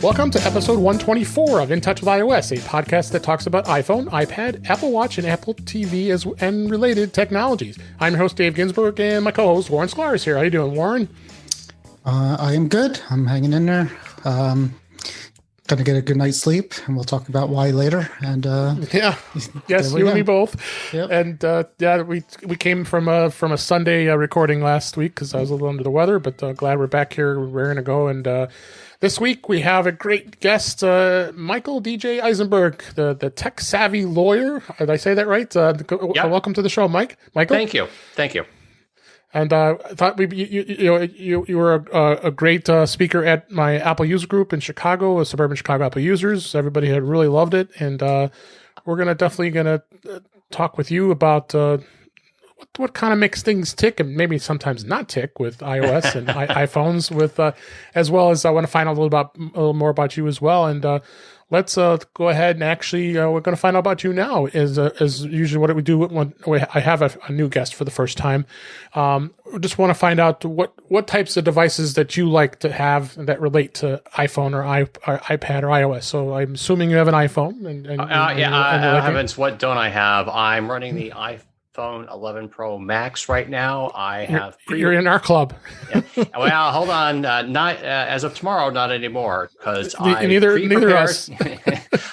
Welcome to episode 124 of In Touch with iOS, a podcast that talks about iPhone, iPad, Apple Watch, and Apple TV and related technologies. I'm your host, Dave Ginsburg, and my co-host, Warren Sklar, is here. How you doing, Warren? I am good. I'm hanging in there. Gonna get a good night's sleep, and we'll talk about why later. And yes, you and me both. Yep. And we came from a Sunday recording last week because I was a little under the weather, but glad we're back here. We're gonna go, and this week we have a great guest, Michael DJ Eisenberg, the tech savvy lawyer. Did I say that right? Yep. Welcome to the show, Michael. Thank you. And I thought you were a great speaker at my Apple user group in Chicago, suburban Chicago Apple users. Everybody had really loved it, and we're definitely gonna talk with you about what kind of makes things tick, and maybe sometimes not tick with iOS and iPhones. With as well as I want to find out a little more about you as well. And let's go ahead and actually we're going to find out about you now. As usually what we do when I have a new guest for the first time. We just want to find out what types of devices that you like to have that relate to iPhone or iPad or iOS. So I'm assuming you have an iPhone. Heavens, what don't I have? I'm running the iPhone 11 Pro Max right now. You're in our club. Yeah. Well, hold on. Not as of tomorrow, not anymore, because neither us.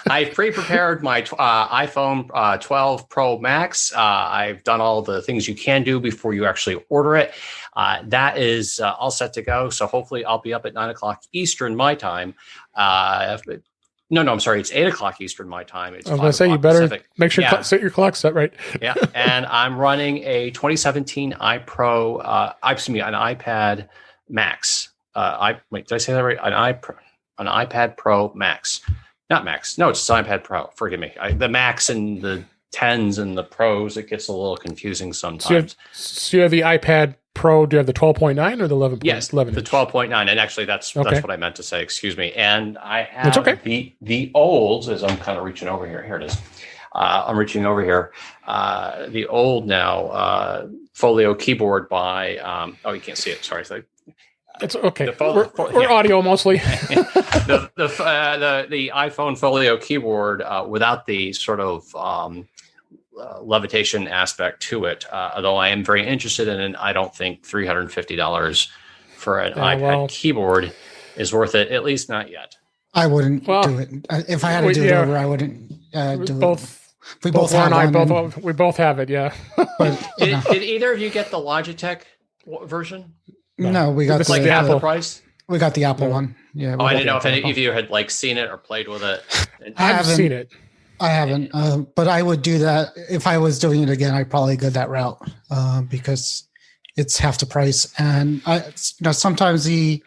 I pre-prepared my iPhone 12 Pro Max. I've done all the things you can do before you actually order it. That is all set to go. So hopefully I'll be up at 9 o'clock Eastern my time. No, I'm sorry. It's 8 o'clock Eastern my time. It's I was going to say, you better Pacific. Make sure set your clock set right. Yeah, and I'm running a 2017 an iPad Max. Did I say that right? An iPad Pro Max. Not Max. No, it's an iPad Pro. Forgive me. The Max and the 10s and the Pros, it gets a little confusing sometimes. So you have the iPad Pro. Do you have the 12.9 or the 11? Yes, 11 the 12.9. And actually, that's what I meant to say. Excuse me. And I have the old, as I'm kind of reaching over here. Here it is. I'm reaching over here. The old now Folio keyboard by. You can't see it. Sorry. It's okay. We're audio mostly. the iPhone Folio keyboard without the sort of levitation aspect to it, although I am very interested in it. I don't think $350 for an iPad keyboard is worth it, at least not yet. I wouldn't do it. If I had to do it over, I wouldn't do it. We both have one. We both have it, yeah. But, did either of you get the Logitech version? No, we got the Apple price. We got the Apple one. Yeah. I didn't know if any of you had seen it or played with it. I haven't seen it. I haven't, but I would do that if I was doing it again. I'd probably go that route because it's half the price. And sometimes the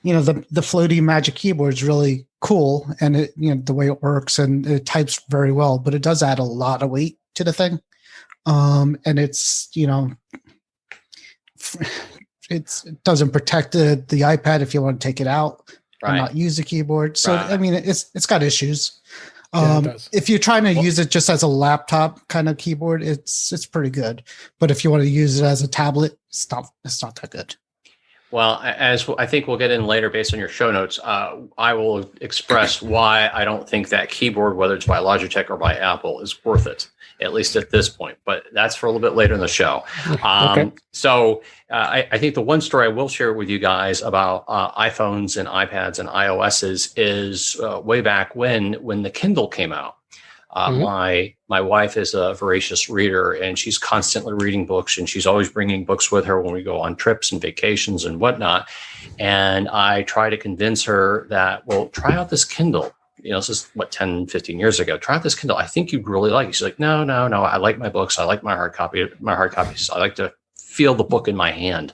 floaty Magic Keyboard is really cool, and the way it works, and it types very well. But it does add a lot of weight to the thing, and it doesn't protect the iPad if you want to take it out and not use the keyboard. So it's got issues. If you're trying to use it just as a laptop kind of keyboard, it's pretty good. But if you want to use it as a tablet, it's not that good. Well, as I think we'll get in later based on your show notes, I will express why I don't think that keyboard, whether it's by Logitech or by Apple, is worth it, at least at this point. But that's for a little bit later in the show. So I think the one story I will share with you guys about iPhones and iPads and iOSs is way back when the Kindle came out. My wife is a voracious reader, and she's constantly reading books, and she's always bringing books with her when we go on trips and vacations and whatnot. And I try to convince her that, well, try out this Kindle. This is 10, 15 years ago. Try out this Kindle. I think you'd really like it. She's like, no. I like my books. I like my hard copies. I like to feel the book in my hand.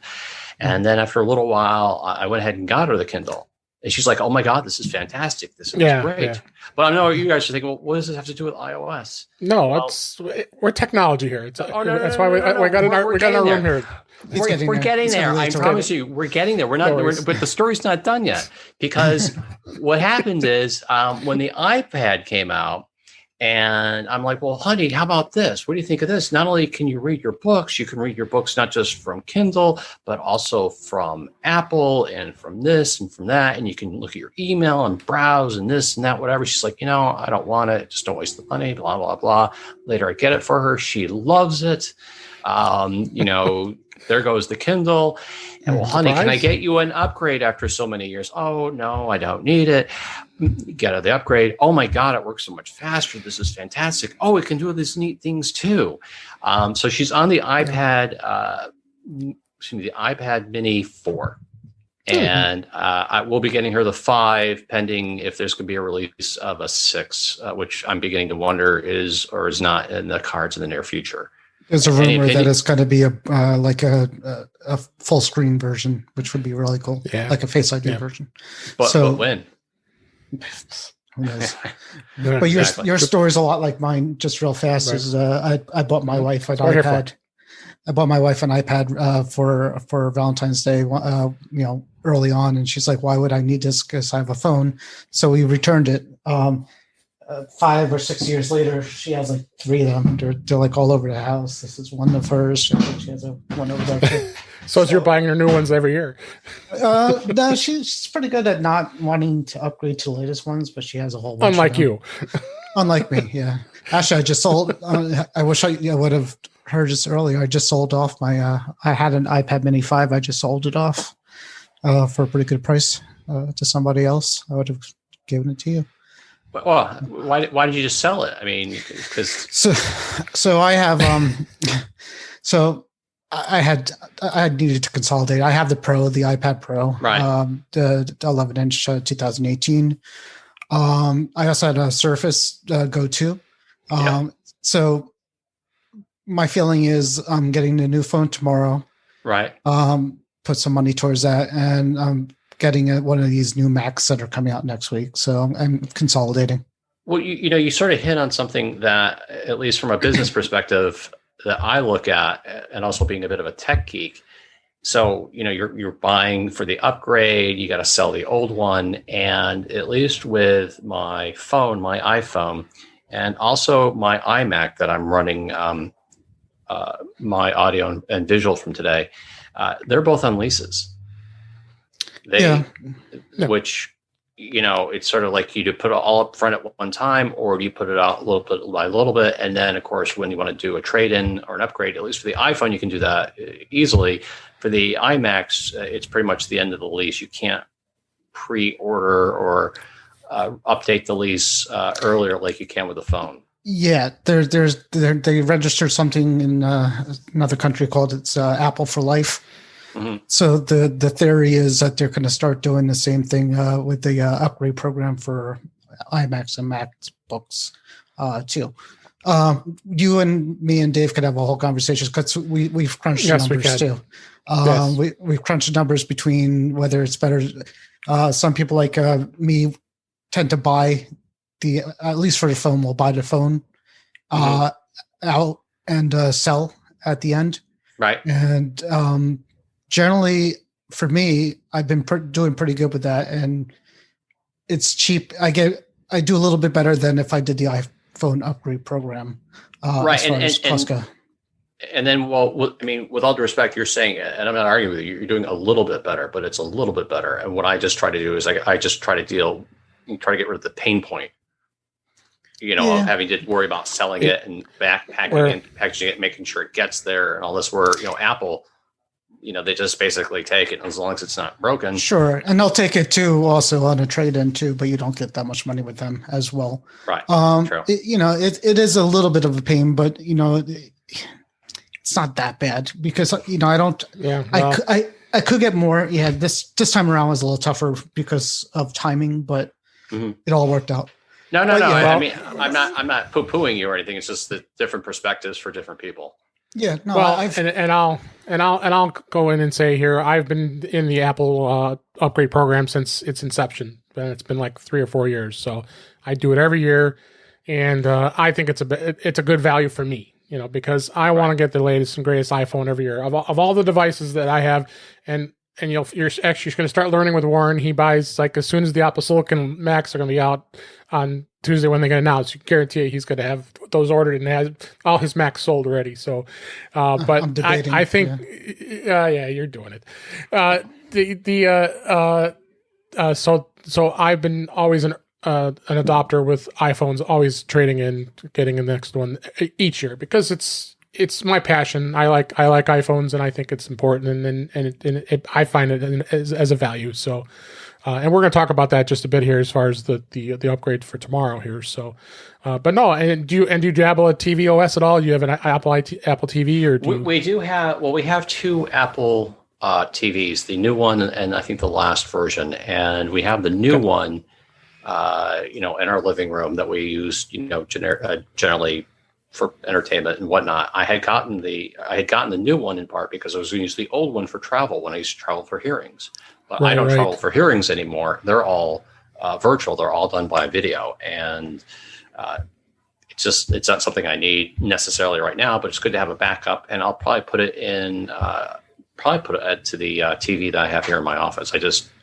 And then after a little while, I went ahead and got her the Kindle. And she's like, oh my God, this is fantastic. This is great. Yeah. But I know you guys are thinking, well, what does this have to do with iOS? No, we're technology here. That's why we got in our room here. We're getting there. I promise you, we're getting there. But the story's not done yet, because what happened is when the iPad came out, And I'm like, well, honey, how about this? What do you think of this? Not only can you read your books, you can read your books not just from Kindle, but also from Apple and from this and from that. And you can look at your email and browse and this and that, whatever. She's like, I don't want it. Just don't waste the money, blah, blah, blah. Later, I get it for her. She loves it. There goes the Kindle. And well, honey, can I get you an upgrade after so many years? Oh, no, I don't need it. Get the upgrade. Oh my God, it works so much faster. This is fantastic. Oh, it can do these neat things too. So she's on the iPad, the iPad Mini 4. And I will be getting her the 5 pending if there's going to be a release of a 6, which I'm beginning to wonder is or is not in the cards in the near future. There's a rumor that it's going to be a full screen version, which would be really cool. Yeah. Like a Face ID version. But when? Who knows? But your story is a lot like mine. Just real fast, is I bought my wife an iPad. I bought my wife an iPad for Valentine's Day. Early on, and she's like, "Why would I need this? Because I have a phone." So we returned it. 5 or 6 years later, she has like 3 of them. They're like all over the house. This is one of hers. I think she has one over there too. So you're buying her new ones every year? No, she's pretty good at not wanting to upgrade to the latest ones, but she has a whole bunch. Unlike you. Unlike me, yeah. Actually, I just sold. I wish I would have heard this earlier. I just sold off my. I had an iPad Mini 5. I just sold it off for a pretty good price to somebody else. I would have given it to you. Well, why did you just sell it? I mean, because so I have so I had needed to consolidate. I have the Pro, the iPad Pro, right? The 11-inch 2018. I also had a Surface Go 2. So my feeling is I'm getting the new phone tomorrow. Right. Put some money towards that, and I'm getting one of these new Macs that are coming out next week. So I'm consolidating. Well, you sort of hit on something that, at least from a business perspective, that I look at, and also being a bit of a tech geek. So, you're buying for the upgrade, you got to sell the old one. And at least with my phone, my iPhone, and also my iMac that I'm running my audio and visual from today, they're both on leases. Which, it's sort of like you to put it all up front at one time, or do you put it out a little bit by little bit? And then, of course, when you want to do a trade-in or an upgrade, at least for the iPhone, you can do that easily. For the iMacs, it's pretty much the end of the lease. You can't pre-order or update the lease earlier like you can with the phone. Yeah, they registered something in another country called Apple for Life. Mm-hmm. So the theory is that they're going to start doing the same thing with the upgrade program for iMacs and MacBooks too. You and me and Dave could have a whole conversation because we've crunched the numbers too. We've crunched the numbers between whether it's better. Some people like me tend to buy at least for the phone, we'll buy the phone out and sell at the end. Right. And generally, for me, I've been doing pretty good with that, and it's cheap. I do a little bit better than if I did the iPhone upgrade program. Right, as far as costs go. And then, with all due respect, you're saying, and I'm not arguing with you, you're doing a little bit better, but it's a little bit better. And what I just try to do is I just try to get rid of the pain point. Having to worry about selling it and packaging it, making sure it gets there, and all this. Where Apple, they just basically take it as long as it's not broken. Sure, and they'll take it too, also on a trade-in too, but you don't get that much money with them as well. Right. True. It is a little bit of a pain, but it's not that bad because I don't. Yeah. Well, I could get more. Yeah. This time around was a little tougher because of timing, but it all worked out. No. I'm not poo-pooing you or anything. It's just the different perspectives for different people. Yeah. No. Well, I'll go in and say here, I've been in the Apple upgrade program since its inception. It's been like 3 or 4 years, so I do it every year, and I think it's a good value for me, because I want to get the latest and greatest iPhone every year of all the devices that I have, and you're actually going to start learning with Warren. He buys, like, as soon as the Apple Silicon Macs are going to be out on Tuesday when they're going to announce, you guarantee he's going to have those ordered and has all his Macs sold already. So, but I'm debating, I think, yeah, you're doing it. So I've been always an adopter with iPhones, always trading in, getting the next one each year, because it's my passion. I like iPhones, and I think it's important, and I find it as a value. So, and we're going to talk about that just a bit here as far as the upgrade for tomorrow here. So, but no, and do you dabble at tvOS at all? Do you have an Apple TV, or we do have? Well, we have two Apple TVs, the new one and I think the last version, and we have the new one, in our living room that we use, generally for entertainment and whatnot. I had gotten the new one in part because I was going to use the old one for travel when I used to travel for hearings. But I don't travel for hearings anymore. They're all virtual. They're all done by video, and it's not something I need necessarily right now. But it's good to have a backup, and I'll probably put it in. To the TV that I have here in my office.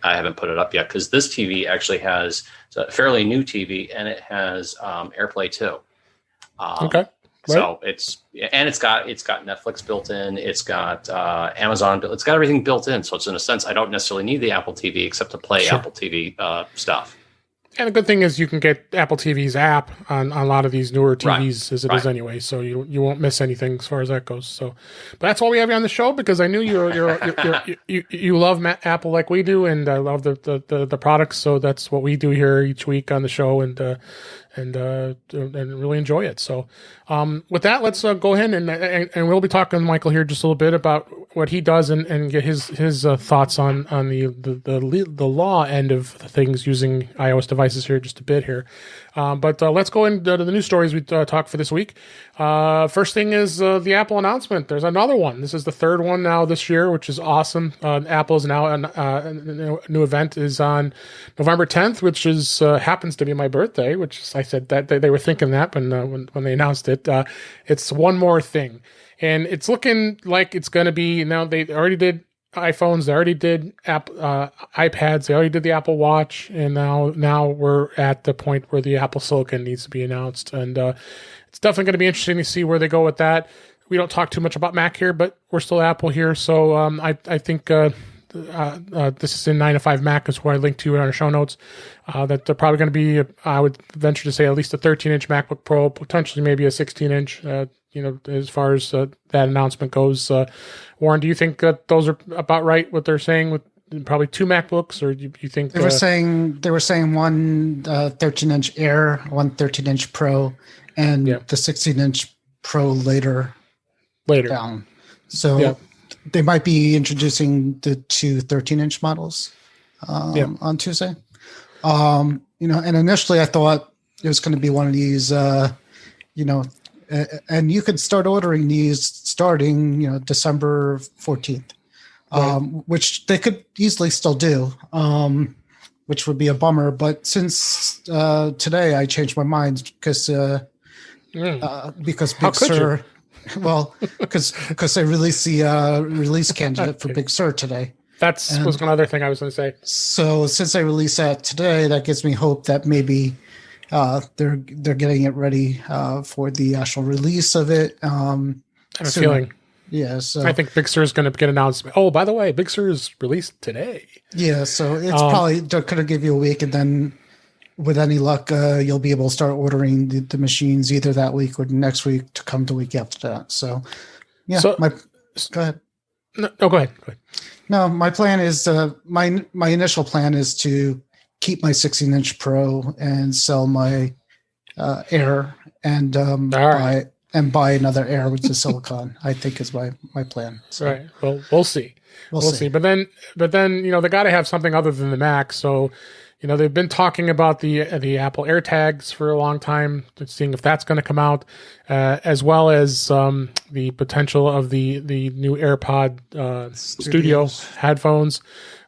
I haven't put it up yet because this TV actually has a fairly new TV, and it has AirPlay too. Okay. Right. So it's got Netflix built in. It's got Amazon. It's got everything built in. So it's, in a sense, I don't necessarily need the Apple TV except to play Apple TV stuff. And the good thing is you can get Apple TV's app on a lot of these newer TVs as it is anyway, so you won't miss anything as far as that goes. So, but that's why we have you on the show, because I knew you love Apple like we do, and I love the products. So that's what we do here each week on the show, and really enjoy it. So, with that, let's go ahead and we'll be talking to Michael here just a little bit about what he does and get his thoughts on the law end of things using iOS devices here just a bit here. But let's go into the news stories we talked for this week. First thing is the Apple announcement. There's another one. This is the third one now this year, which is awesome. Apple's now a new event is on November 10th, which is happens to be my birthday, which is, I said that they were thinking that when they announced it. It's one more thing. And it's looking like it's going to be, now they already did iPhones, they already did iPads, they already did the Apple Watch, and now we're at the point where the Apple Silicon needs to be announced. And it's definitely going to be interesting to see where they go with that. We don't talk too much about Mac here, but we're still Apple here. So I think this is in 9 to 5 Mac, is where I linked to in our show notes. That they're probably going to be, I would venture to say, at least a 13-inch MacBook Pro, potentially maybe a 16-inch, as far as that announcement goes. Warren, do you think those are about right, what they're saying, with probably 2 MacBooks, or do you think... They were saying one 13-inch Air, one 13-inch Pro, and the 16-inch Pro later down. So they might be introducing the 2 13-inch models on Tuesday. And initially I thought it was going to be one of these, and you could start ordering these starting, December 14th, which they could easily still do, which would be a bummer. But since today I changed my mind because Big Sur, because they released the release candidate for Big Sur today. Was another thing I was going to say. So since I released that today, that gives me hope that maybe they're getting it ready for the actual release of it. I have a feeling. Yeah, so I think Big Sur is going to get announced. Oh, by the way, Big Sur is released today. Yeah, so it's probably going to give you a week, and then with any luck, you'll be able to start ordering the machines either that week or next week to come the week after that. So, yeah. So, go ahead. No, go ahead. No, my plan is my initial plan is to keep my 16-inch Pro and sell my Air and buy another Air with the Silicon. I think is my plan. So. Right. Well, we'll see. We'll see. But then they got to have something other than the Mac. So, they've been talking about the Apple AirTags for a long time, seeing if that's going to come out, as well as the potential of the new AirPod Studio headphones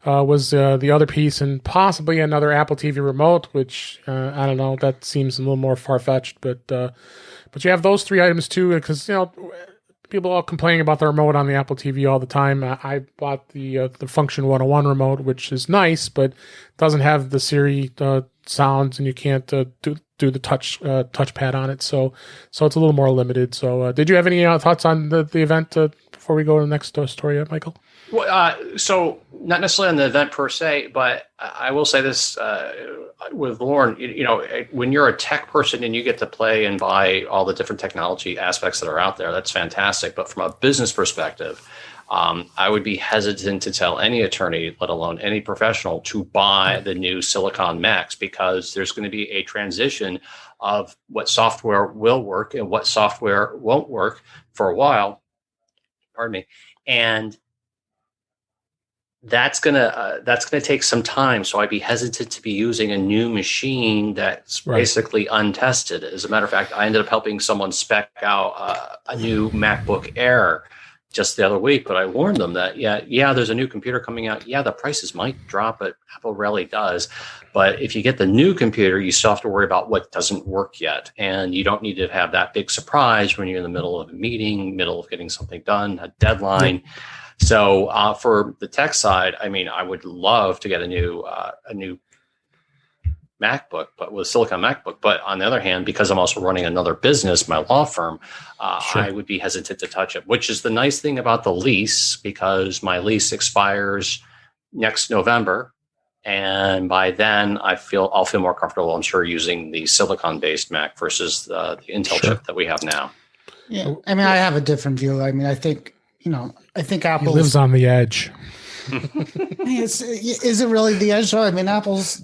was the other piece, and possibly another Apple TV remote, which I don't know. That seems a little more far fetched, but you have those 3 items too, because people all complaining about the remote on the Apple TV all the time. I bought the Function 101 remote, which is nice, but doesn't have the Siri sounds, and you can't do the touchpad on it. So it's a little more limited. So did you have any thoughts on the event before we go to the next story, Michael? Well, so not necessarily on the event per se, but I will say this with Lauren, when you're a tech person and you get to play and buy all the different technology aspects that are out there, that's fantastic. But from a business perspective, I would be hesitant to tell any attorney, let alone any professional, to buy the new Silicon Macs, because there's going to be a transition of what software will work and what software won't work for a while. Pardon me. And that's gonna take some time. So I'd be hesitant to be using a new machine that's basically untested. As a matter of fact, I ended up helping someone spec out a new MacBook Air just the other week, but I warned them that there's a new computer coming out. Yeah, the prices might drop, but Apple rarely does. But if you get the new computer, you still have to worry about what doesn't work yet, and you don't need to have that big surprise when you're in the middle of a meeting, middle of getting something done, a deadline. Yeah. So for the tech side, I mean, I would love to get a new MacBook, but with Silicon MacBook. But on the other hand, because I'm also running another business, my law firm, I would be hesitant to touch it, which is the nice thing about the lease, because my lease expires next November. And by then I'll feel more comfortable, I'm sure, using the silicon-based Mac versus the Intel chip that we have now. Yeah. I mean, I have a different view. I mean, I think Apple lives on the edge. Is it really the edge? I mean, Apple's,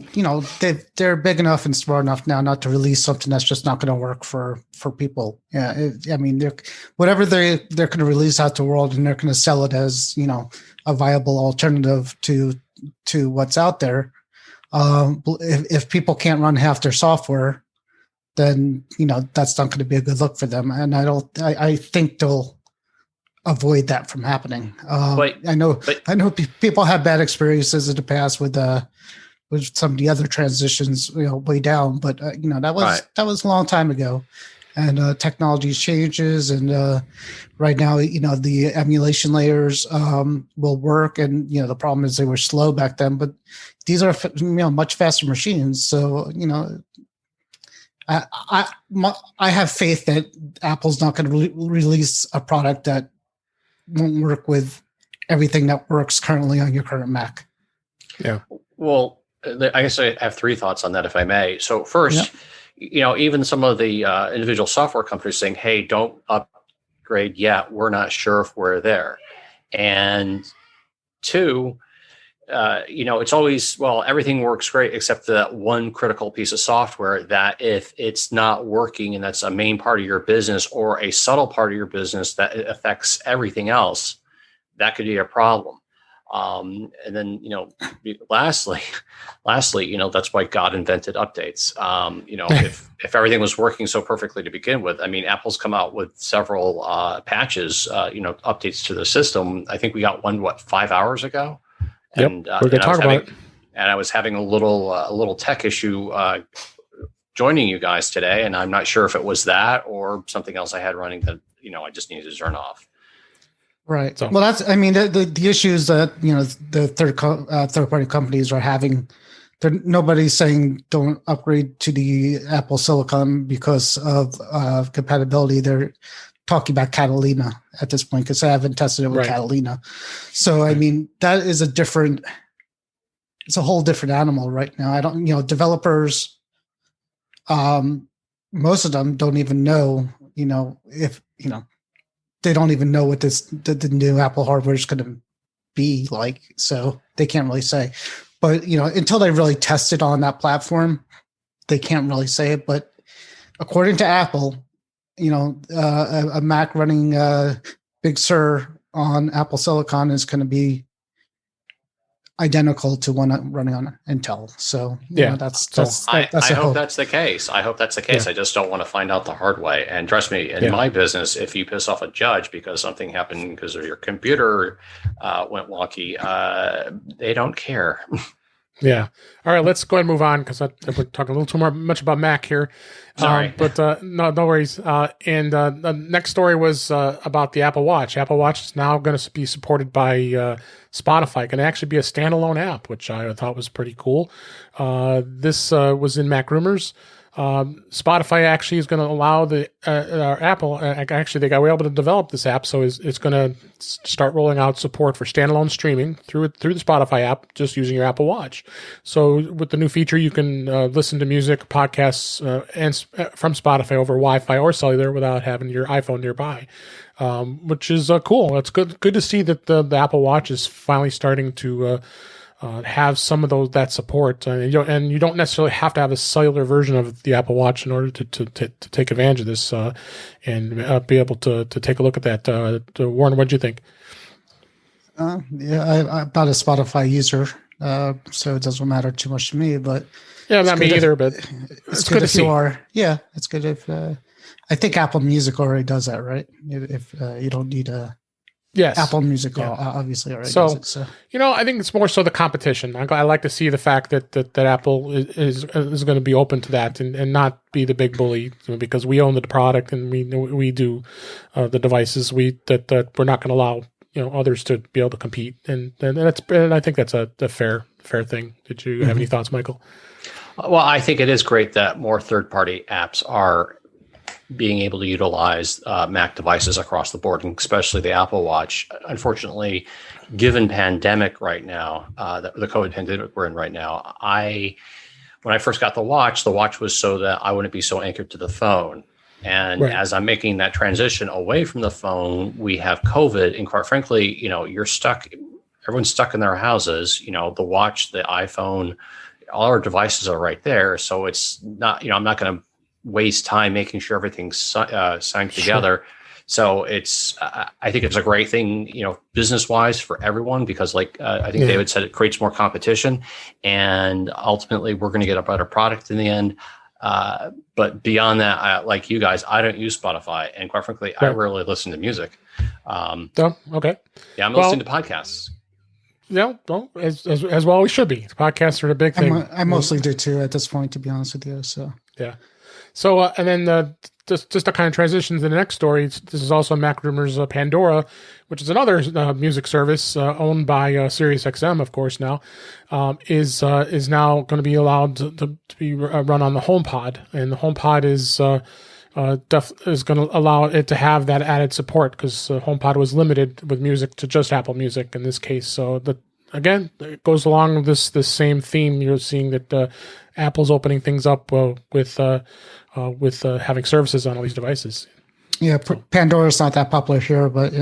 they're big enough and smart enough now not to release something that's just not going to work for people. Yeah, whatever they're going to release out to the world, and they're going to sell it as a viable alternative to what's out there. If people can't run half their software, then that's not going to be a good look for them. And I think they'll avoid that from happening. I know people have bad experiences in the past with some of the other transitions, way down, but that was a long time ago, and technology changes, and right now, the emulation layers will work, and the problem is they were slow back then, but these are much faster machines. So I have faith that Apple's not going to release a product that won't work with everything that works currently on your current Mac. Yeah. Well, I guess I have three thoughts on that, if I may. So first, even some of the individual software companies saying, hey, don't upgrade yet. We're not sure if we're there. And two, it's always, everything works great except that one critical piece of software that if it's not working and that's a main part of your business or a subtle part of your business that affects everything else, that could be a problem. And then, lastly, that's why God invented updates. If everything was working so perfectly to begin with, I mean, Apple's come out with several patches, updates to the system. I think we got one, 5 hours ago? And, we're going to talk about it. And I was having a little tech issue joining you guys today, and I'm not sure if it was that or something else I had running that I just needed to turn off. Right. So, well, that's the issues that the third party companies are having. Nobody's saying don't upgrade to the Apple Silicon because of compatibility. They're talking about Catalina at this point because I haven't tested it with Catalina. So, I mean, that is it's a whole different animal right now. I don't, developers, most of them don't even know, if, they don't even know what the new Apple hardware is going to be like. So they can't really say, but, until they really test it on that platform, they can't really say it. But according to Apple, a Mac running Big Sur on Apple Silicon is going to be identical to one running on Intel. So I hope that's the case. I just don't want to find out the hard way. And trust me, in my business, if you piss off a judge because something happened because of your computer went wonky, they don't care. Yeah. All right, let's go ahead and move on because we're talking a little too much about Mac here. Sorry. But no worries. And the next story was about the Apple Watch. Apple Watch is now going to be supported by Spotify. It can actually be a standalone app, which I thought was pretty cool. This was in Mac Rumors. Spotify actually is going to allow the Apple. Actually, they were able to develop this app, so it's going to start rolling out support for standalone streaming through the Spotify app, just using your Apple Watch. So with the new feature, you can listen to music, podcasts, from Spotify over Wi-Fi or cellular without having your iPhone nearby, which is cool. It's good to see that the Apple Watch is finally starting to have some of that support, and you don't necessarily have to have a cellular version of the Apple Watch in order to take advantage of this and be able to take a look at that. Warren, what do you think? Yeah, I'm not a Spotify user, so it doesn't matter too much to me. But yeah, not me either. But it's good to see. Yeah, it's good if I think Apple Music already does that, right? If you don't need a Apple Music, obviously already does it. So I think it's more so the competition. I like to see the fact that Apple is going to be open to that and not be the big bully, because we own the product and we do the devices. That we're not going to allow others to be able to compete, and I think that's a fair thing. Did you have any thoughts, Michael? Well, I think it is great that more third-party apps are being able to utilize Mac devices across the board, and especially the Apple Watch. Unfortunately, given pandemic right now, the COVID pandemic we're in right now, when I first got the watch was so that I wouldn't be so anchored to the phone. And as I'm making that transition away from the phone, we have COVID, and quite frankly, everyone's stuck in their houses. The watch, the iPhone, all our devices are right there. So it's not, I'm not going to waste time making sure everything's synced together. So I think it's a great thing, business wise for everyone, because I think David said, it creates more competition, and ultimately we're going to get a better product in the end. But beyond that, like you guys, I don't use Spotify, and quite frankly, I rarely listen to music. Okay. Yeah, I'm listening to podcasts. Yeah, well, as well we should be. Podcasts are a big thing. I mostly do too at this point, to be honest with you. So yeah. So and then just to kind of transition to the next story, this is also Mac Rumors. Pandora, which is another music service owned by SiriusXM, of course, now is now going to be allowed to be run on the HomePod, and the HomePod is going to allow it to have that added support, because HomePod was limited with music to just Apple Music in this case. So again, it goes along with this same theme. You're seeing that Apple's opening things up with having services on all these devices. Yeah, Pandora's not that popular here, but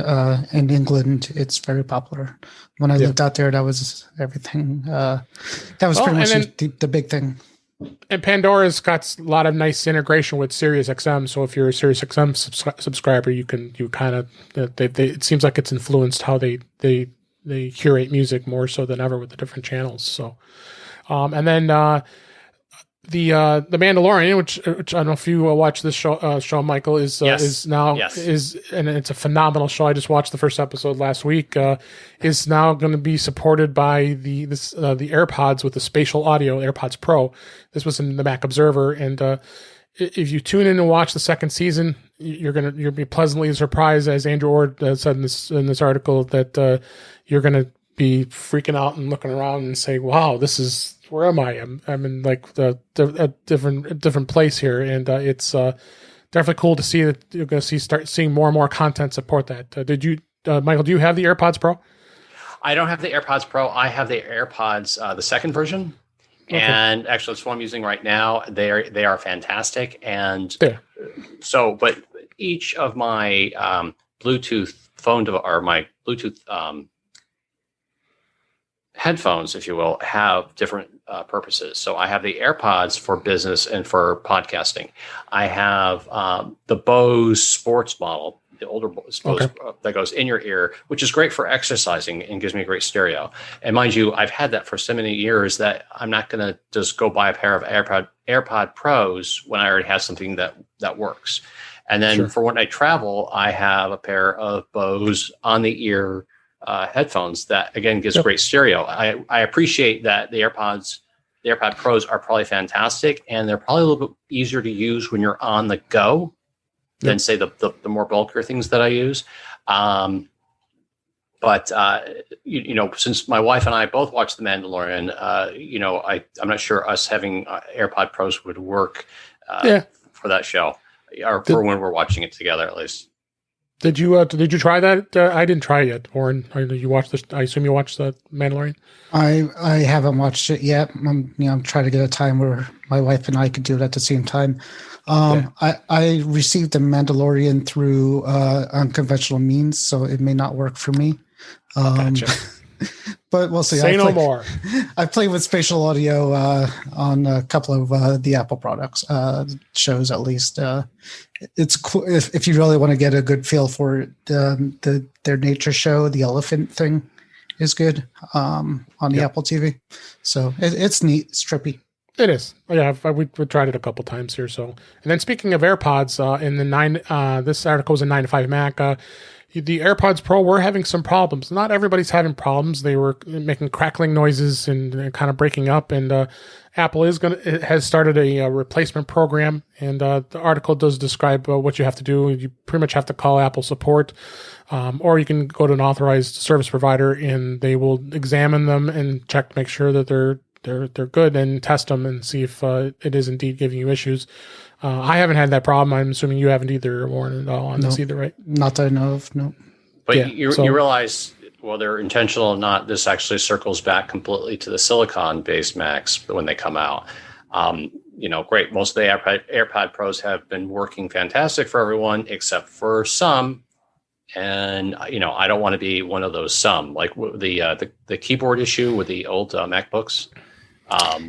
in England, it's very popular. When I lived out there, that was everything. That was pretty much the big thing. And Pandora's got a lot of nice integration with SiriusXM. So if you're a SiriusXM subscriber, you kind of it seems like it's influenced how they curate music more so than ever with the different channels. So, and then the Mandalorian, which I don't know if you watch this show, Michael, is now and it's a phenomenal show. I just watched the first episode last week. Is now going to be supported by the AirPods with the spatial audio, AirPods Pro. This was in the Mac Observer, and if you tune in and watch the second season, you'll be pleasantly surprised, as Andrew Ord said in this article, that you're going to be freaking out and looking around and saying, "Wow, this is." Where am I? I'm in like a different place here, and it's definitely cool to see that you're going to start seeing more and more content support that. Did you, Michael? Do you have the AirPods Pro? I don't have the AirPods Pro. I have the AirPods, the second version, and actually, it's what I'm using right now. They are fantastic, and so, but each of my Bluetooth phone or my Bluetooth headphones, if you will, have different purposes. So I have the AirPods for business and for podcasting. I have the Bose Sports model, the older Bose that goes in your ear, which is great for exercising and gives me a great stereo. And mind you, I've had that for so many years that I'm not going to just go buy a pair of AirPod Pros when I already have something that works. And then for when I travel, I have a pair of Bose on the ear headphones that again gives great stereo. I appreciate that the AirPod Pros are probably fantastic, and they're probably a little bit easier to use when you're on the go than say the more bulkier things that I use. But since my wife and I both watch The Mandalorian, I'm not sure us having AirPod Pros would work for that show, or for when we're watching it together, at least. Did you try that? I didn't try it yet, Warren. You watched this? I assume you watched The Mandalorian. I haven't watched it yet. I'm trying to get a time where my wife and I could do it at the same time. I received The Mandalorian through unconventional means, so it may not work for me. Gotcha. But we'll see. Say no more. I played with spatial audio on a couple of the Apple products shows, at least. It's cool if you really want to get a good feel for it. Their nature show, the elephant thing, is good on the Apple TV. So it's neat. It's trippy. It is. Yeah, we tried it a couple times here. So, and then speaking of AirPods, in the this article was in 9 to 5 Mac. The AirPods Pro were having some problems. Not everybody's having problems. They were making crackling noises and kind of breaking up. And Apple has started a replacement program. And the article does describe what you have to do. You pretty much have to call Apple support, or you can go to an authorized service provider, and they will examine them and check to make sure that they're good and test them and see if it is indeed giving you issues. I haven't had that problem. I'm assuming you haven't either, Warren, at all on this either, right? Not that I know of, no. But you realize, whether intentional or not, this actually circles back completely to the silicon-based Macs when they come out. Great. Most of the AirPod Pros have been working fantastic for everyone except for some. And, I don't want to be one of those some. Like the keyboard issue with the old MacBooks,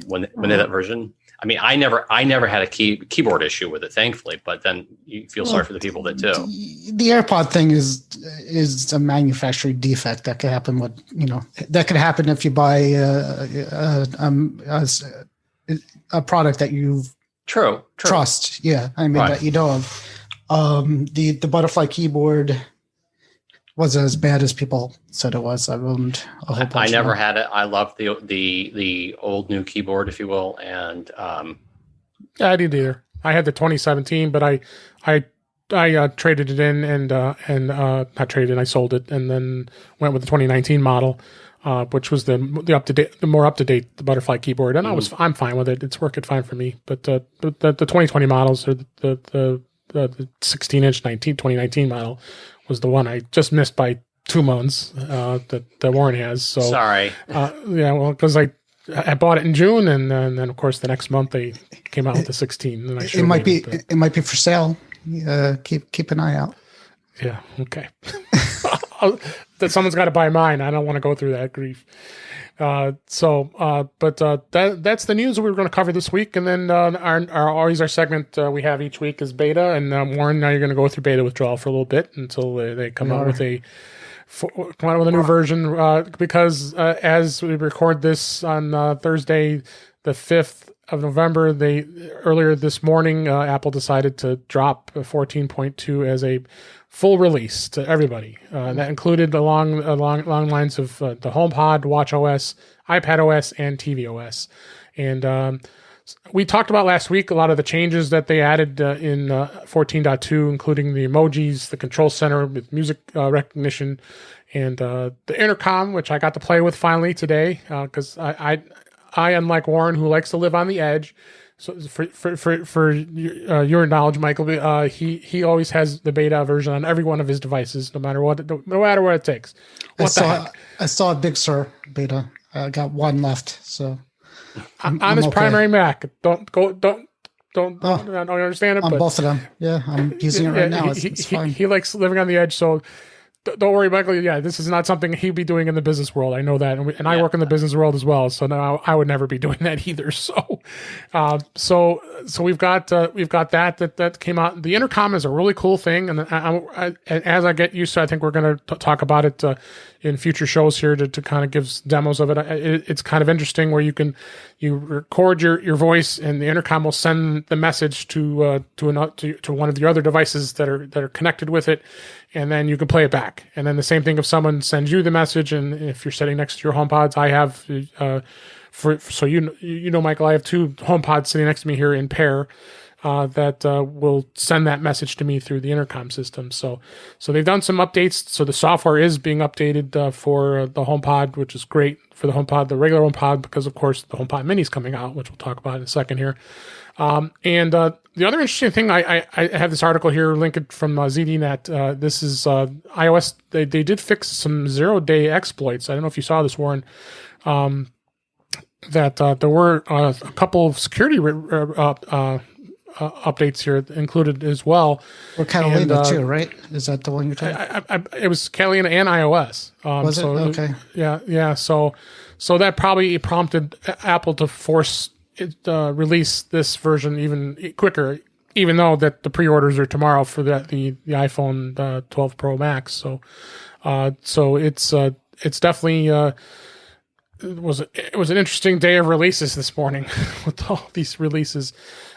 when they had that version. I mean, I never had a keyboard issue with it, thankfully. But then you feel sorry for the people that do. The AirPod thing is a manufacturing defect that could happen that could happen if you buy a product that you trust. Yeah, I mean that you know of. The butterfly keyboard wasn't as bad as people said it was. I've owned a whole bunch. I never had it. I loved the old new keyboard, if you will, and yeah, I didn't either. I had the 2017, but I traded it in and not traded in. I sold it and then went with the 2019 model, which was the more up to date the butterfly keyboard, and I'm fine with it. It's working fine for me. But the 2020 models, or the 16-inch 2019 model, was the one I just missed by 2 months that Warren has. So sorry. Because I bought it in June, and then of course the next month they came out with the 16. And it might be for sale. Keep an eye out. Yeah. Okay. That someone's got to buy mine. I don't want to go through that grief. That's the news that we were going to cover this week, and then our segment we have each week is beta. And Warren, now you're going to go through beta withdrawal for a little bit until they come out with a new version. Because as we record this on Thursday, the 5th of November, earlier this morning, Apple decided to drop 14.2 as a full release to everybody. That included along lines of the HomePod, WatchOS, iPadOS, and tvOS. And we talked about last week a lot of the changes that they added in 14.2, including the emojis, the control center with music recognition, and the intercom, which I got to play with finally today, because I, unlike Warren, who likes to live on the edge, so for your knowledge, Michael, he always has the beta version on every one of his devices, no matter what it takes. I saw a Big Sur beta. I got one left, so on his primary Mac. Don't understand it. On both of them, yeah, I'm using it right now. It's fine. He likes living on the edge, so. Don't worry, Michael. Yeah, this is not something he'd be doing in the business world. I know that, and I work in the business world as well. So now I would never be doing that either. So, so we've got that came out. The intercom is a really cool thing, and as I get used to, I think we're going to talk about it in future shows here to kind of give demos of it. It's kind of interesting where you record your voice, and the intercom will send the message to one of the other devices that are connected with it. and then you can play it back. And then the same thing if someone sends you the message, and if you're sitting next to your HomePods, I have Michael, I have two HomePods sitting next to me here in pair that will send that message to me through the intercom system. So they've done some updates. So the software is being updated for the HomePod, which is great for the HomePod, the regular HomePod, because of course the HomePod Mini is coming out, which we'll talk about in a second here. And the other interesting thing, I have this article here linked from ZDNet. This is iOS. They did fix some 0-day exploits. I don't know if you saw this, Warren. That there were a couple of security updates here included as well. Or Catalina too, right? Is that the one you're talking? It was Catalina and iOS. Was it? Okay. Yeah. So that probably prompted Apple to force it release this version even quicker, even though that the pre-orders are tomorrow for the iPhone 12 Pro Max. So it's definitely. It was an interesting day of releases this morning with all these releases.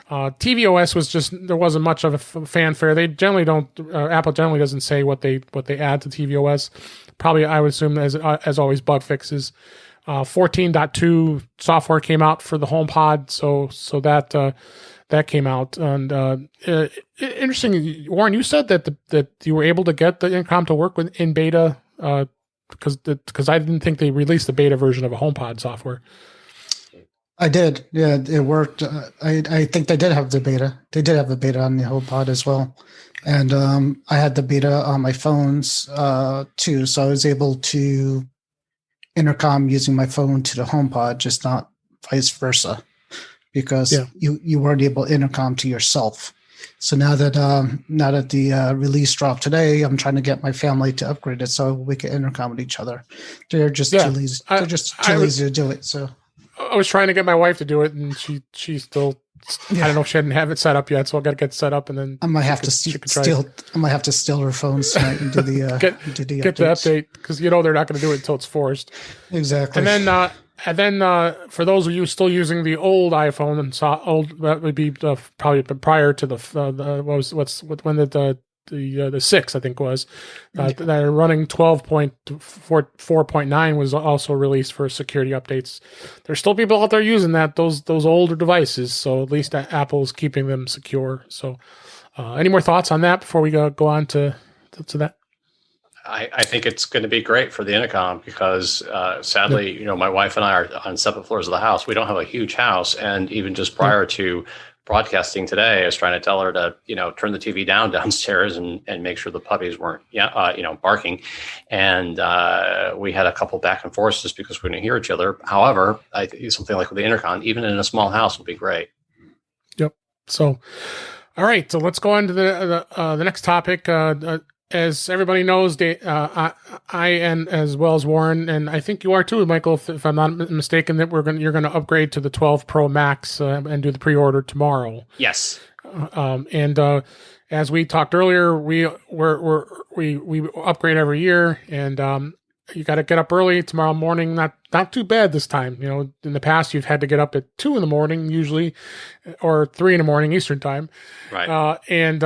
tvOS was just, there wasn't much of a fanfare. They generally don't. Apple generally doesn't say what they add to tvOS. Probably, I would assume as always, bug fixes. 14.2 software came out for the HomePod, so that came out. And interesting, Warren, you said that you were able to get the intercom to work in beta. Because I didn't think they released the beta version of a HomePod software. I did. Yeah, it worked. I think they did have the beta. They did have the beta on the HomePod as well. And I had the beta on my phones too. So I was able to intercom using my phone to the HomePod, just not vice versa. Because you weren't able to intercom to yourself. So now that the release dropped today, I'm trying to get my family to upgrade it so we can intercom with each other. They're just too lazy. They're just too lazy to do it. So I was trying to get my wife to do it, and she still. I don't know if she hadn't have it set up yet, so I got to get set up, and then I might have to steal her phone tonight and do the get the update, because they're not going to do it until it's forced. Exactly. And then for those of you still using the old iPhone that would be probably prior to the 6, I think was that are running 12.4.9 was also released for security updates. There's still people out there using those older devices, so at least Apple's keeping them secure. So, any more thoughts on that before we go on to that? I think it's going to be great for the intercom because sadly, my wife and I are on separate floors of the house. We don't have a huge house. And even just prior to broadcasting today, I was trying to tell her to, turn the TV down downstairs and make sure the puppies weren't, barking. And we had a couple back and forths just because we didn't hear each other. However, I think something like with the intercom, even in a small house, would be great. Yep. So, all right. So let's go on to the next topic. As everybody knows, I and as well as Warren, and I think you are too, Michael, if I'm not mistaken, that you're gonna upgrade to the 12 Pro Max and do the pre-order tomorrow. Yes. As we talked earlier, we upgrade every year, and you got to get up early tomorrow morning. Not too bad this time. In the past you've had to get up at 2 a.m. usually, or 3 a.m. Eastern time. Right. And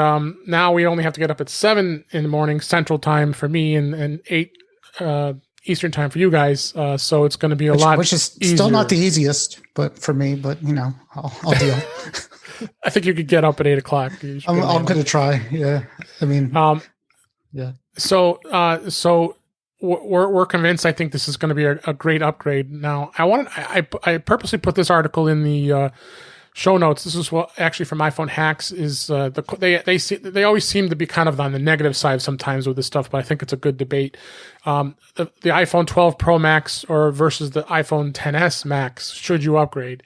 now we only have to get up at 7 a.m. Central Time for me, and 8 Eastern Time for you guys. So it's going to be a lot, which is easier. Still not the easiest, but for me. But I'll deal. I think you could get up at 8 o'clock. I'm going to try. Yeah. I mean. Yeah. So. We're convinced. I think this is going to be a great upgrade. Now, I purposely put this article in the show notes. This is actually from iPhone Hacks. Is they always seem to be kind of on the negative side sometimes with this stuff, but I think it's a good debate. The iPhone 12 Pro Max versus the iPhone XS Max. Should you upgrade?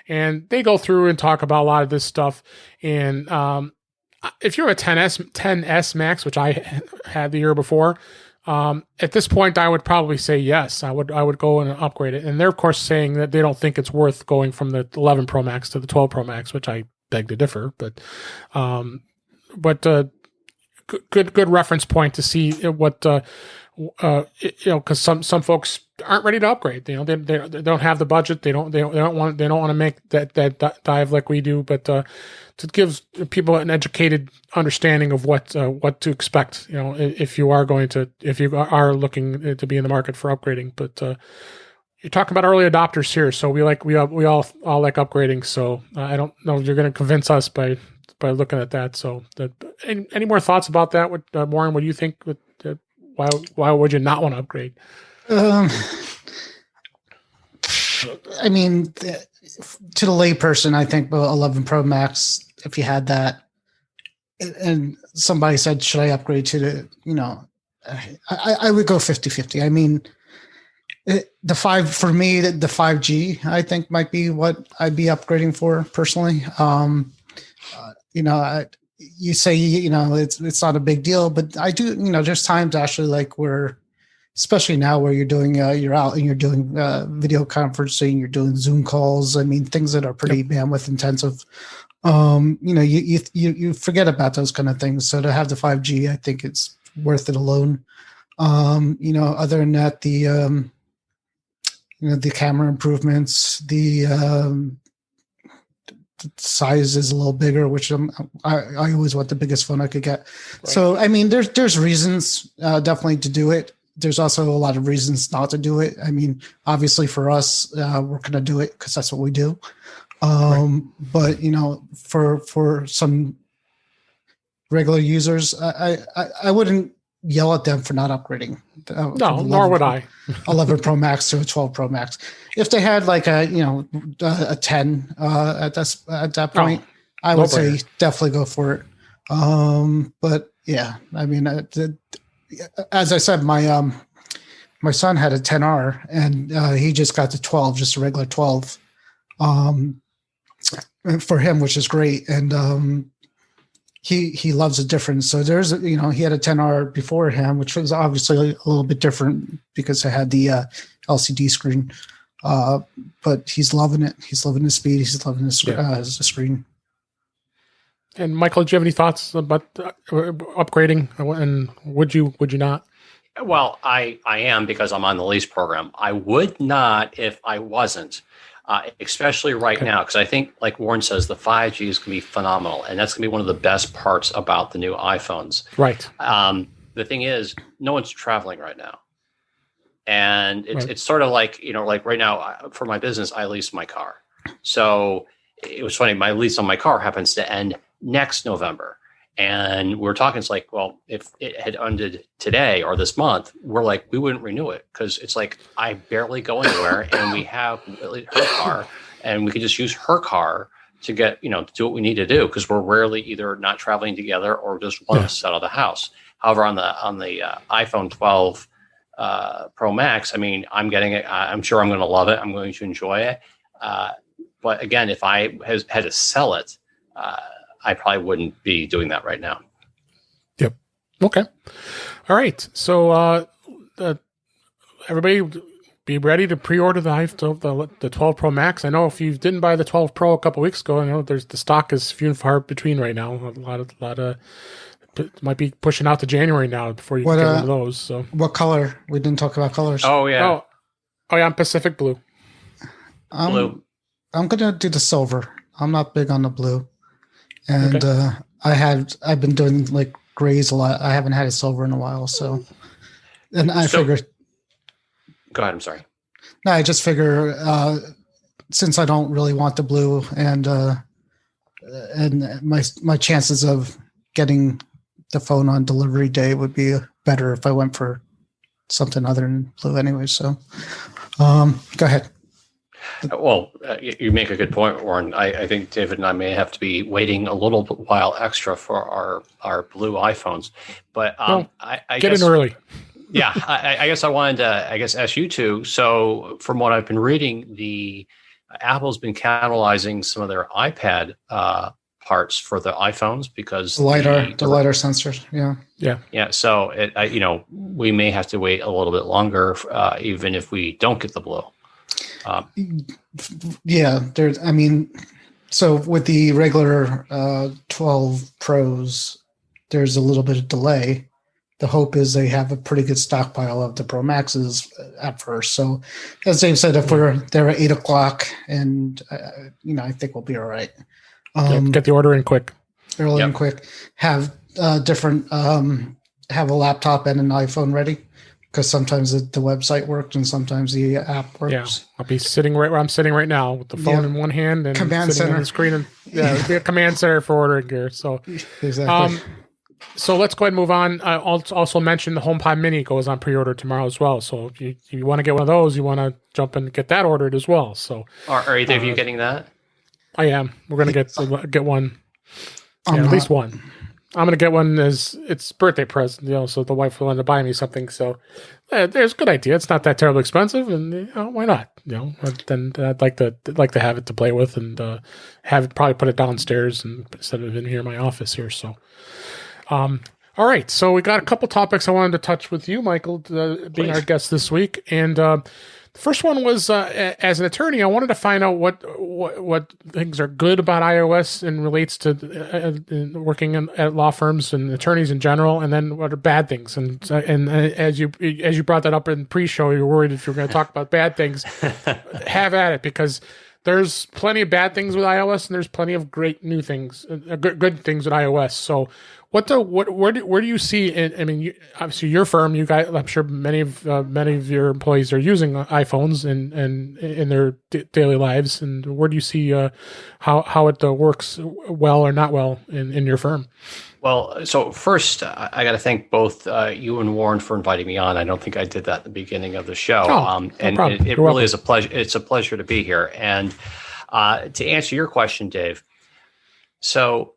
And they go through and talk about a lot of this stuff. And if you're a XS Max, which I had the year before. At this point, I would probably say yes. I would go and upgrade it. And they're, of course, saying that they don't think it's worth going from the 11 Pro Max to the 12 Pro Max, which I beg to differ. But good reference point to see what because some folks aren't ready to upgrade. They don't have the budget. They don't want to make that dive like we do. But to give people an educated understanding of what to expect, if you are looking to be in the market for upgrading. But you're talking about early adopters here, so we all like upgrading. So I don't know if you're going to convince us by looking at that. So any more thoughts about that? Warren, what do you think? Why would you not want to upgrade? I mean, to the layperson, I think 11 Pro Max, if you had that, and somebody said, should I upgrade to the, I would go 50-50. I mean, the 5G, I think might be what I'd be upgrading for personally. You say, it's not a big deal, but I do, there's times actually like where, especially now where you're doing, you're out and you're doing video conferencing, you're doing Zoom calls. I mean, things that are pretty bandwidth intensive. You forget about those kind of things. So to have the 5G, I think it's worth it alone. Other than that, the camera improvements, the size is a little bigger, which I always want the biggest phone I could get. Right. So, I mean, there's reasons definitely to do it. There's also a lot of reasons not to do it. I mean, obviously for us, we're going to do it because that's what we do. Right. But, for some regular users, I wouldn't yell at them for not upgrading. No, nor would I. 11 Pro Max to a 12 Pro Max. If they had like a 10 at that point, I would say definitely go for it. But yeah, I mean, as I said, my son had a 10R and he just got the 12, just a regular 12 for him, which is great. And he loves the difference. So there's, he had a 10R before him, which was obviously a little bit different because it had the LCD screen. But he's loving it. He's loving the speed. He's loving the screen. And Michael, do you have any thoughts about upgrading? And would you not? Well, I am because I'm on the lease program. I would not if I wasn't. Especially right now, because I think, like Warren says, the 5G is going to be phenomenal, and that's going to be one of the best parts about the new iPhones. Right. The thing is, no one's traveling right now, and it's sort of like like right now for my business, I lease my car. So it was funny. My lease on my car happens to end next November. And we're talking, it's like, well, if it had ended today or this month, we're like, we wouldn't renew it because it's like I barely go anywhere and we have her car and we could just use her car to get, to do what we need to do because we're rarely either not traveling together or just one of us out of the house. However, on the iPhone 12 Pro Max, I mean, I'm getting it. I'm sure I'm going to love it. I'm going to enjoy it. But again, if I had to sell it, I probably wouldn't be doing that right now. Yep. Okay. All right. So everybody be ready to pre-order the 12 Pro Max. I know if you didn't buy the 12 Pro a couple weeks ago, I know the stock is few and far between right now. A lot of it might be pushing out to January now before you get one of those. So what color? We didn't talk about colors. Oh yeah. Oh yeah. I'm Pacific Blue. Blue. I'm gonna do the silver. I'm not big on the blue. And I've been doing like grays a lot. I haven't had a silver in a while, so. And I figured. Go ahead. I'm sorry. No, I just figure since I don't really want the blue, and my chances of getting the phone on delivery day would be better if I went for something other than blue anyway. So, go ahead. Well, you make a good point, Warren. I think David and I may have to be waiting a little while extra for our blue iPhones. But I get guess, in early. Yeah, I guess I wanted to ask you two. So from what I've been reading, the Apple's been cannibalizing some of their iPad parts for the iPhones because the lidar sensors. Yeah. So we may have to wait a little bit longer, even if we don't get the blue. So with the regular 12 Pros, there's a little bit of delay, the hope is they have a pretty good stockpile of the Pro Maxes at first. So, as Dave said, if we're there at 8 o'clock, and I think we'll be all right. Get the order in quick, early and quick. Have different have a laptop and an iPhone ready, because sometimes the website worked and sometimes the app works. Yeah, I'll be sitting right where I'm sitting right now with the phone in one hand and command sitting center on the screen. And it'll be a command center for ordering gear. So exactly. So let's go ahead and move on. I also mentioned the HomePod Mini goes on pre-order tomorrow as well. So if you want to get one of those, you want to jump and get that ordered as well. So are either of you getting that? I am. We're going to get one. Yeah, at least one. I'm going to get one as it's birthday present, so the wife will end up buying me something. So there's a good idea. It's not that terribly expensive, and why not? Then I'd like to have it to play with and probably put it downstairs instead of in here in my office here. So, all right. So we got a couple topics I wanted to touch with you, Michael, being our guest this week, and the first one was as an attorney, I wanted to find out what things are good about iOS and relates to working at law firms and attorneys in general, and then what are bad things. And as you brought that up in pre-show, you were worried if you were going to talk about bad things. Have at it, because there's plenty of bad things with iOS and there's plenty of great new things, good things with iOS. So where do you see? Obviously your firm, you guys, I'm sure many of your employees are using iPhones and in their daily lives. And where do you see how it works well or not well in your firm? Well, so first, I got to thank both you and Warren for inviting me on. I don't think I did that at the beginning of the show. No problem. It really is a pleasure. It's a pleasure to be here. And to answer your question, Dave, so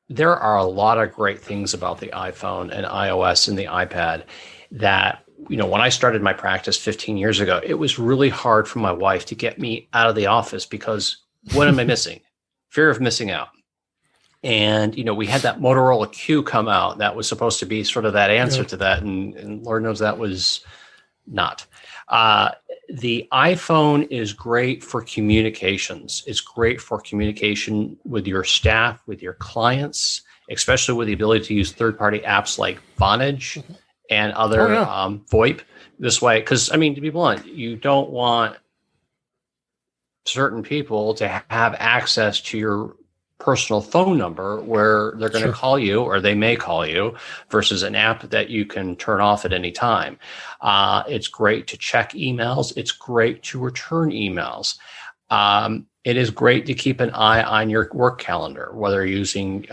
there are a lot of great things about the iPhone and iOS and the iPad that, when I started my practice 15 years ago, it was really hard for my wife to get me out of the office because what am I missing? Fear of missing out. And, we had that Motorola Q come out that was supposed to be sort of that answer to that. And Lord knows that was not. The iPhone is great for communications. It's great for communication with your staff, with your clients, especially with the ability to use third-party apps like Vonage and other VoIP this way. Because, to be blunt, you don't want certain people to have access to your personal phone number where they're going to call you, or they may call you, versus an app that you can turn off at any time. It's great to check emails. It's great to return emails. It is great to keep an eye on your work calendar, whether you're using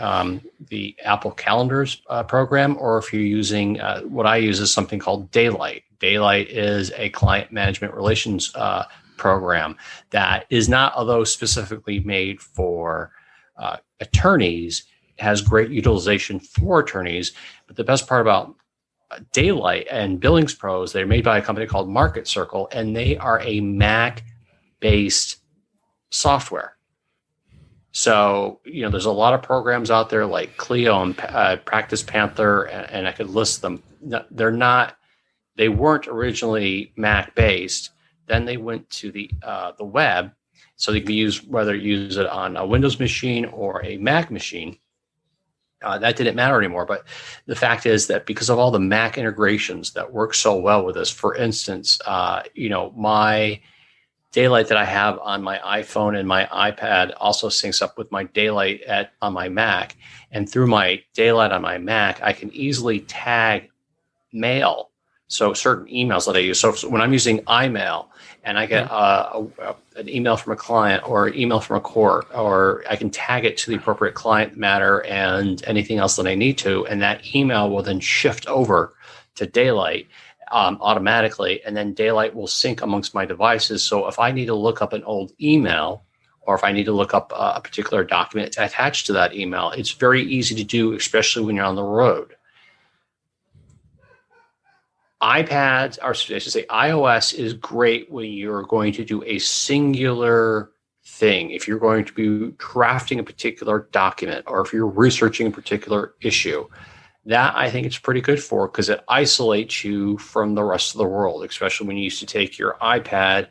the Apple Calendars program, or if you're using what I use is something called Daylight. Daylight is a client management relations program that is not, although specifically made for attorneys, has great utilization for attorneys. But the best part about Daylight and Billings Pros, they're made by a company called Market Circle, and they are a Mac-based software. So, there's a lot of programs out there like Clio and Practice Panther, and I could list them. They weren't originally Mac-based. Then they went to the web. So you can use, whether you use it on a Windows machine or a Mac machine. That didn't matter anymore. But the fact is that because of all the Mac integrations that work so well with this, for instance, my Daylight that I have on my iPhone and my iPad also syncs up with my Daylight on my Mac. And through my Daylight on my Mac, I can easily tag mail. So certain emails that I use. So when I'm using iMail and I get an email from a client or an email from a court, or I can tag it to the appropriate client matter and anything else that I need to, and that email will then shift over to Daylight automatically, and then Daylight will sync amongst my devices. So if I need to look up an old email, or if I need to look up a particular document attached to that email, it's very easy to do, especially when you're on the road. iOS is great when you're going to do a singular thing. If you're going to be drafting a particular document, or if you're researching a particular issue, that I think it's pretty good for, because it isolates you from the rest of the world, especially when you used to take your iPad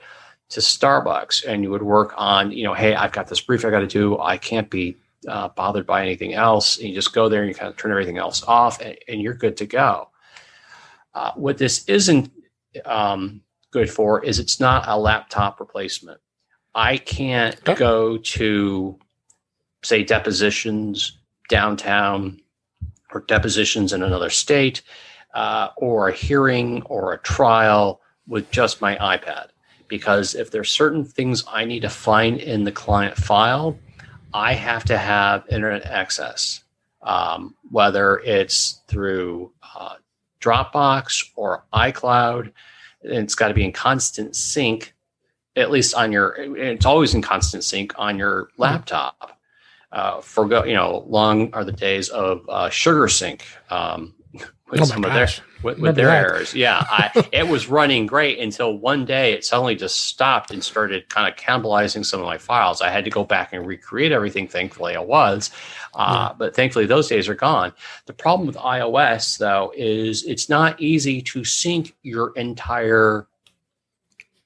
to Starbucks and you would work on, hey, I've got this brief I got to do. I can't be bothered by anything else. And you just go there and you kind of turn everything else off, and you're good to go. What this isn't good for is it's not a laptop replacement. I can't go to, say, depositions downtown or depositions in another state or a hearing or a trial with just my iPad. Because if there's certain things I need to find in the client file, I have to have internet access, whether it's through Dropbox or iCloud. And it's got to be in constant sync, at least on it's always in constant sync on your laptop. Long are the days of Sugar Sync with some of their errors. Yeah, it was running great until one day it suddenly just stopped and started kind of cannibalizing some of my files. I had to go back and recreate everything. Thankfully, I was, but thankfully those days are gone. The problem with iOS, though, is it's not easy to sync your entire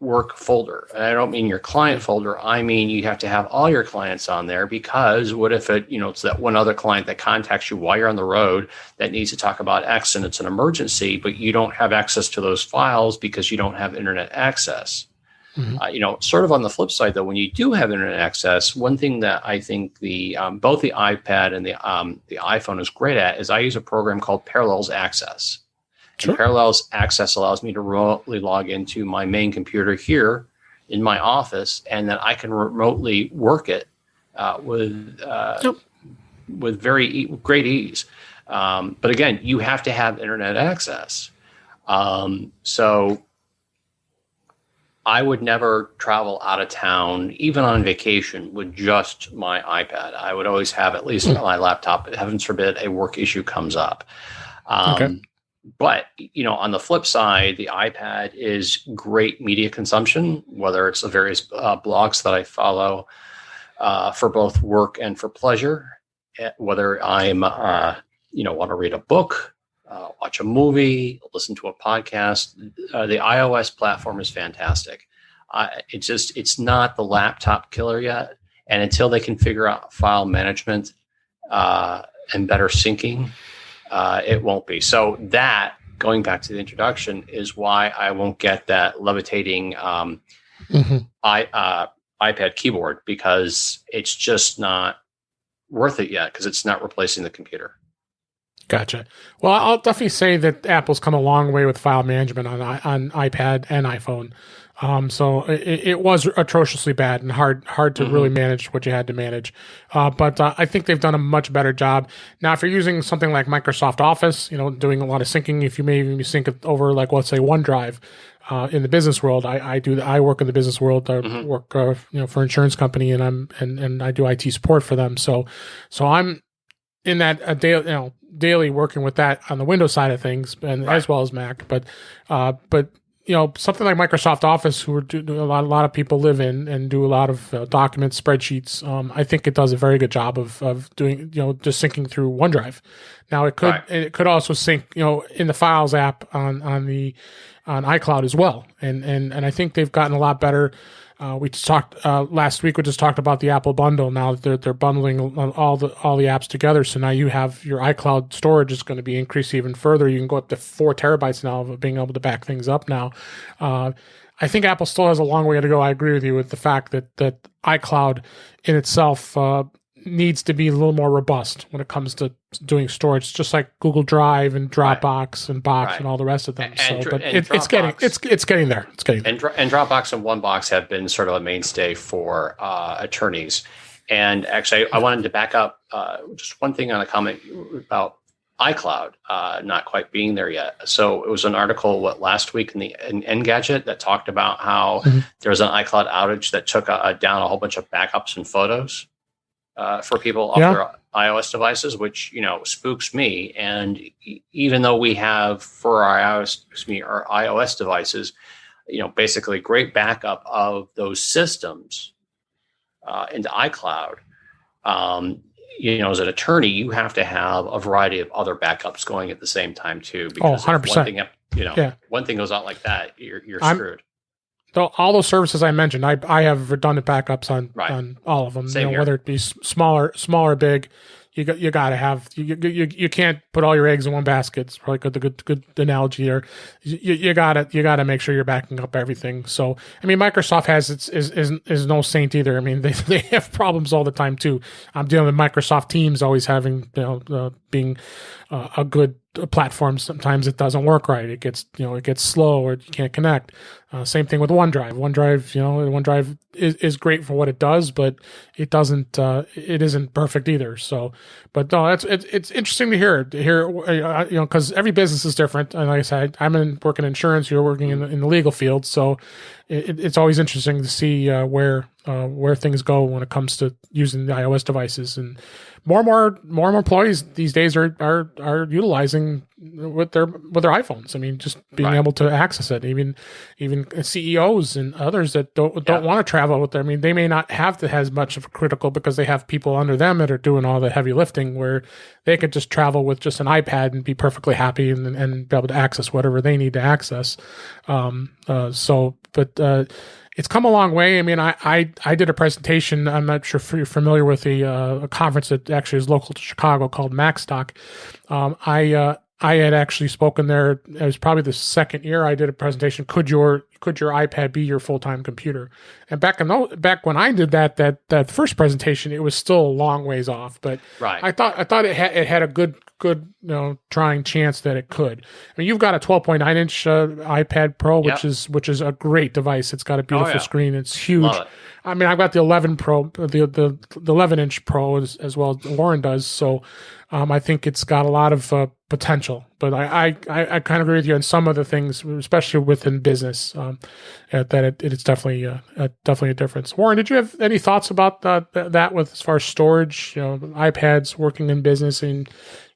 work folder. And I don't mean your client folder. I mean, you have to have all your clients on there, because what if it's that one other client that contacts you while you're on the road that needs to talk about X and it's an emergency, but you don't have access to those files because you don't have internet access. Mm-hmm. Sort of on the flip side, though, when you do have internet access, one thing that I think both the iPad and the iPhone is great at is I use a program called Parallels Access. Sure. And Parallels Access allows me to remotely log into my main computer here in my office, and then I can remotely work it with great ease. But again, you have to have internet access. So I would never travel out of town, even on vacation, with just my iPad. I would always have at least my laptop. Heavens forbid a work issue comes up. Okay. But, on the flip side, the iPad is great media consumption, whether it's the various blogs that I follow for both work and for pleasure, whether I'm, want to read a book, watch a movie, listen to a podcast. The iOS platform is fantastic. It's not the laptop killer yet. And until they can figure out file management and better syncing, it won't be. So that, going back to the introduction, is why I won't get that levitating iPad keyboard, because it's just not worth it yet, because it's not replacing the computer. Gotcha. Well, I'll definitely say that Apple's come a long way with file management on iPad and iPhone. So it was atrociously bad and hard to really manage what you had to manage. But I think they've done a much better job. Now, if you're using something like Microsoft Office, doing a lot of syncing, if you may even sync it over, like, let's say, OneDrive, in the business world, I work in the business world. I work, for an insurance company, and I do IT support for them. So I'm in that daily working with that on the Windows side of things, and as well as Mac. But something like Microsoft Office, who a lot of people live in and do a lot of documents, spreadsheets. I think it does a very good job of doing, just syncing through OneDrive. Now it could also sync, in the Files app on iCloud as well. And I think they've gotten a lot better. We just talked last week. We just talked about the Apple bundle. Now they're bundling all the apps together. So now you have your iCloud storage is going to be increased even further. You can go up to 4 terabytes now of being able to back things up now. I think Apple still has a long way to go. I agree with you with the fact that iCloud in itself needs to be a little more robust when it comes to doing storage, just like Google Drive and Dropbox and Box and all the rest of them. It's getting there. It's getting there. And Dropbox and OneBox have been sort of a mainstay for attorneys. And actually, I wanted to back up just one thing on a comment about iCloud not quite being there yet. So it was an article last week in Engadget that talked about how there was an iCloud outage that took down a whole bunch of backups and photos for people off their iOS devices, which spooks me. And even though we have for our iOS devices, basically great backup of those systems into iCloud. As an attorney, you have to have a variety of other backups going at the same time too. Because 100%. One thing goes out like that, you're screwed. all those services I mentioned, I have redundant backups on Right. on all of them. Same here. Whether it be small or big, you got to have you can't put all your eggs in one basket. It's probably good analogy. Or you gotta make sure you're backing up everything. So I mean, Microsoft is no saint either. I mean, they have problems all the time too. I'm dealing with Microsoft Teams always having being a good platform. Sometimes it doesn't work right. It gets slow or you can't connect. Same thing with OneDrive. OneDrive is great for what it does, but it isn't perfect either. So, but no, it's interesting to hear because every business is different. And like I said, I'm working in insurance. You're working in the legal field, so it's always interesting to see where things go when it comes to using the iOS devices. And more and more employees these days are utilizing with their iPhones. I mean, just being able to access it. Even CEOs and others that don't want to travel with them. I mean, they may not have to have as much of a critical because they have people under them that are doing all the heavy lifting, where they could just travel with just an iPad and be perfectly happy and be able to access whatever they need to access. It's come a long way. I mean, I did a presentation. I'm not sure if you're familiar with a conference that actually is local to Chicago called MacStock. I had actually spoken there. It was probably the second year I did a presentation. Could your iPad be your full-time computer? And back when I did that first presentation, it was still a long ways off. But I thought it had a good trying chance that it could. I mean, you've got a 12.9 inch iPad Pro, which is a great device. It's got a beautiful screen. It's huge. Love it. I mean, I've got the 11 Pro, the 11 inch Pro as well as Warren does. So I think it's got a lot of potential. But I kind of agree with you on some of the things, especially within business, that it's definitely a difference. Warren, did you have any thoughts about that with as far as storage, iPads working in business? And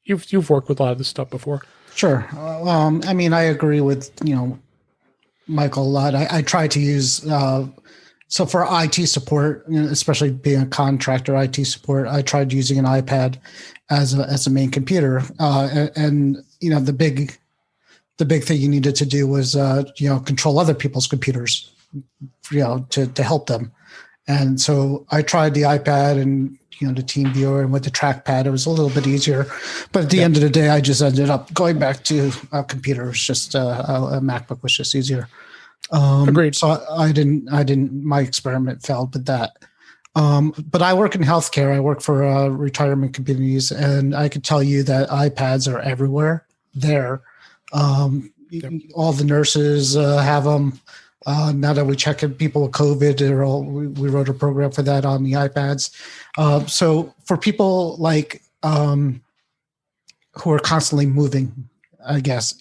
you've worked with a lot of this stuff before. Sure. I mean, I agree with Michael a lot. I try to use so for IT support, especially being a contractor IT support, I tried using an iPad as a main computer, and the big thing you needed to do was control other people's computers, to help them. And so I tried the iPad and the team viewer, and with the trackpad it was a little bit easier. But at the end of the day, I just ended up going back to a computer. It's just a MacBook was just easier. Agreed. So I didn't. My experiment failed with that. But I work in healthcare. I work for retirement communities, and I can tell you that iPads are everywhere. There, all the nurses have them. Now that we check in people with COVID, we wrote a program for that on the iPads. So for people like who are constantly moving, I guess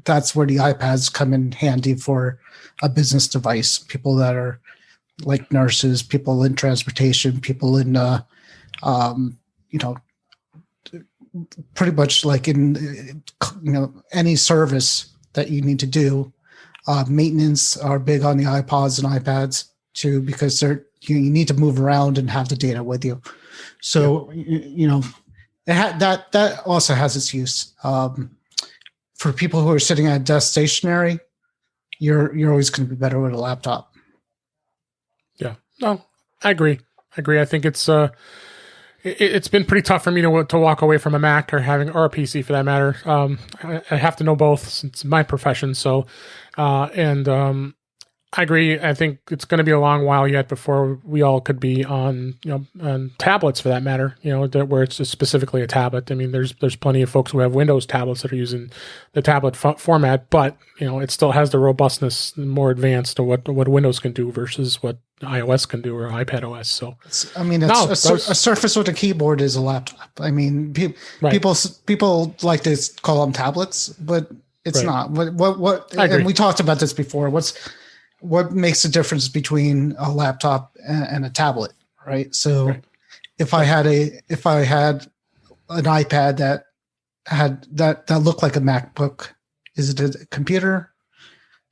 that's where the iPads come in handy for a business device. People that are like nurses, people in transportation, people in pretty much like in any service that you need to do. Maintenance are big on the iPods and iPads too, because you need to move around and have the data with you. So that also has its use. For people who are sitting at a desk stationary, you're always going to be better with a laptop. Yeah, no, I agree. I think it's been pretty tough for me to walk away from a Mac or a PC for that matter. I have to know both since it's my profession. So, I agree. I think it's going to be a long while yet before we all could be on tablets for that matter. Where it's just specifically a tablet. I mean, there's plenty of folks who have Windows tablets that are using the tablet format, but it still has the robustness more advanced to what Windows can do versus what iOS can do or iPadOS. So a Surface with a keyboard is a laptop. I mean, people like to call them tablets, but it's not. What? And we talked about this before. What makes the difference between a laptop and a tablet, right? So if I had an iPad that looked like a MacBook, is it a computer?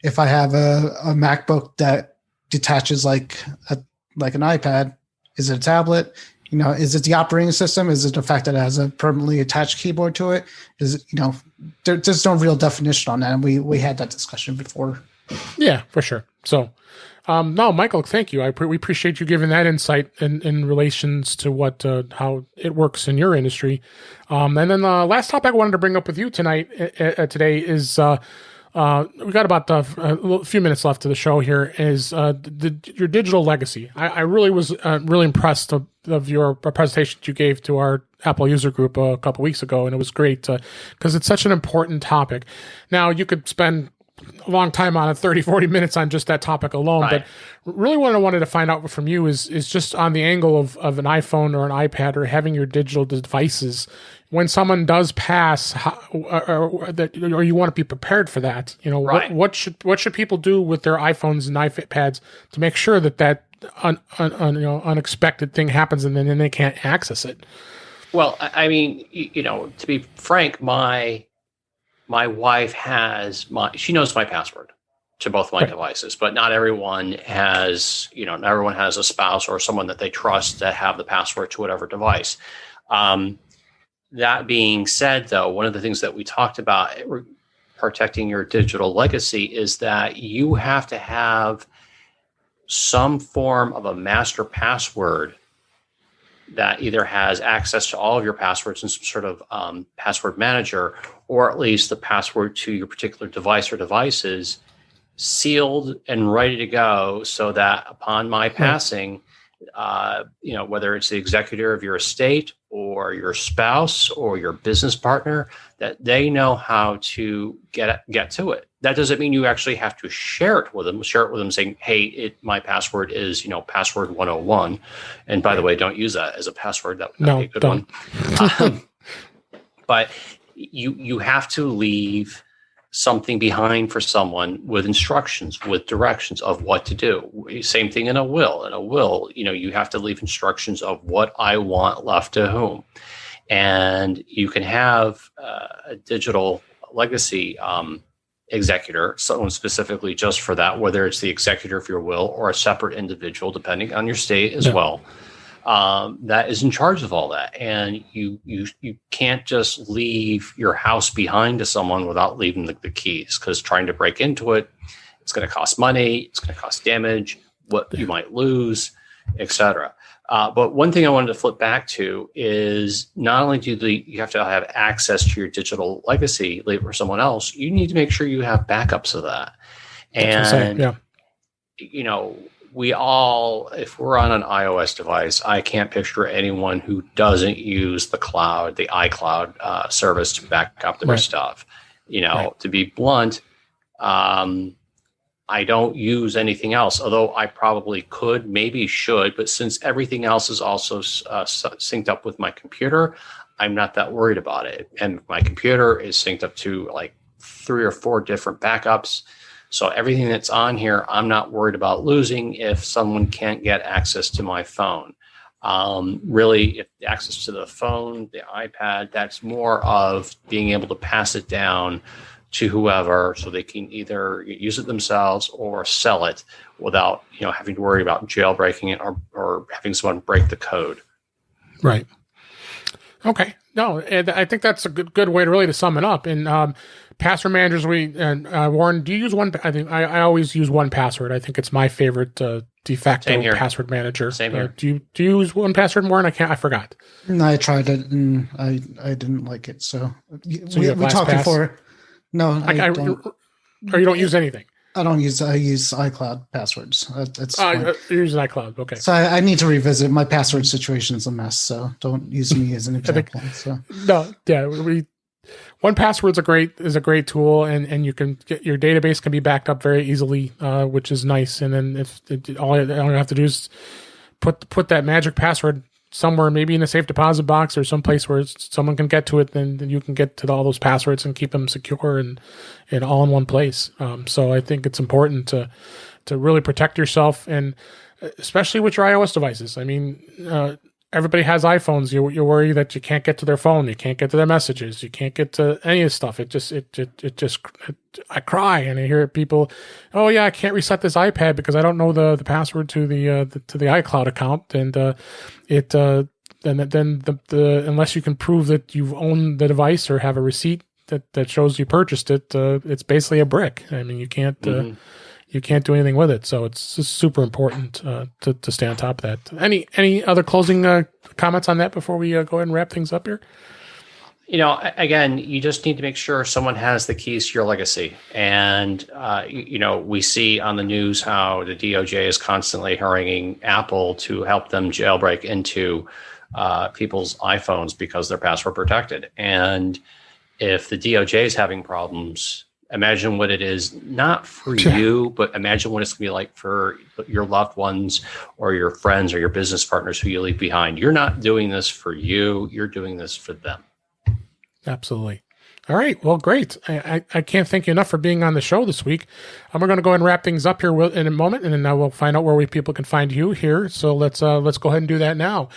If I have a MacBook that detaches like an iPad, is it a tablet? is it the operating system? Is it the fact that it has a permanently attached keyboard to it? Is it, there's no real definition on that. And we had that discussion before. Yeah, for sure. So, no, Michael, thank you. We appreciate you giving that insight in relations to how it works in your industry. And then the last topic I wanted to bring up with you today is we got about a few minutes left of the show here. Is your digital legacy? I really was really impressed of your presentation you gave to our Apple user group a couple weeks ago, and it was great because it's such an important topic. Now, you could spend a long time on it, 30, 40 minutes on just that topic alone. Right. But really what I wanted to find out from you is just on the angle of an iPhone or an iPad or having your digital devices. When someone does pass, or you want to be prepared for that, Right. what should people do with their iPhones and iPads to make sure that unexpected thing happens and then they can't access it? Well, I mean, to be frank, my wife she knows my password to both my devices, but not everyone has, not everyone has a spouse or someone that they trust to have the password to whatever device. That being said, though, one of the things that we talked about protecting your digital legacy is that you have to have some form of a master password that either has access to all of your passwords in some sort of password manager, or at least the password to your particular device or devices sealed and ready to go, so that upon my passing, whether it's the executor of your estate or your spouse or your business partner, that they know how to get to it. That doesn't mean you actually have to share it with them saying, hey, my password is, password 101. And by the way, don't use that as a password. That would be a good don't. one. But you have to leave something behind for someone with instructions, with directions of what to do. Same thing in a will. In a will, you have to leave instructions of what I want left to whom. And you can have a digital legacy executor, someone specifically just for that, whether it's the executor of your will or a separate individual, depending on your state as well. That is in charge of all that. And you can't just leave your house behind to someone without leaving the keys, because trying to break into it, it's going to cost money, it's going to cost damage, what you might lose, etc. But one thing I wanted to flip back to is not only you have to have access to your digital legacy, leave it for someone else, you need to make sure you have backups of that. And, we all, if we're on an iOS device, I can't picture anyone who doesn't use the cloud, the iCloud service to back up their stuff. To be blunt, I don't use anything else, although I probably could, maybe should, but since everything else is also synced up with my computer, I'm not that worried about it. And my computer is synced up to like 3 or 4 different backups. So everything that's on here, I'm not worried about losing if someone can't get access to my phone. Really, if the access to the phone, the iPad, that's more of being able to pass it down to whoever, so they can either use it themselves or sell it without having to worry about jailbreaking it or having someone break the code. Right. Okay. No, and I think that's a good way to really to sum it up. And password managers, Warren, do you use one? I think I always use 1Password. I think it's my favorite de facto password manager. Same here. Do you use 1Password, Warren? I forgot. No, I tried it and I didn't like it. So we talked LastPass? before. No, I don't. Or you don't use anything? I use iCloud passwords. That's you're using iCloud. Okay. So I need to revisit. My password situation is a mess. So don't use me as an example. No, yeah, 1Password is a great tool, and you can get your database can be backed up very easily, which is nice. And then all you have to do is put that magic password somewhere, maybe in a safe deposit box or someplace where someone can get to it. Then you can get to all those passwords and keep them secure and all in one place. So I think it's important to really protect yourself, and especially with your iOS devices. I mean, everybody has iPhones. You worry that you can't get to their phone, you can't get to their messages, you can't get to any of the stuff. I cry and I hear people, oh yeah, I can't reset this iPad because I don't know the password to the iCloud account, and then the unless you can prove that you've owned the device or have a receipt that shows you purchased it, it's basically a brick. I mean, you can't do anything with it. So it's just super important to stay on top of that. Any other closing comments on that before we go ahead and wrap things up here? Again, you just need to make sure someone has the keys to your legacy. And, we see on the news how the DOJ is constantly haranguing Apple to help them jailbreak into people's iPhones because they're password protected. And if the DOJ is having problems, imagine what it is, not for you, but imagine what it's going to be like for your loved ones or your friends or your business partners who you leave behind. You're not doing this for you. You're doing this for them. Absolutely. All right. Well, great. I can't thank you enough for being on the show this week. We're going to go ahead and wrap things up here in a moment, and then we'll find out where people can find you here. So let's go ahead and do that now.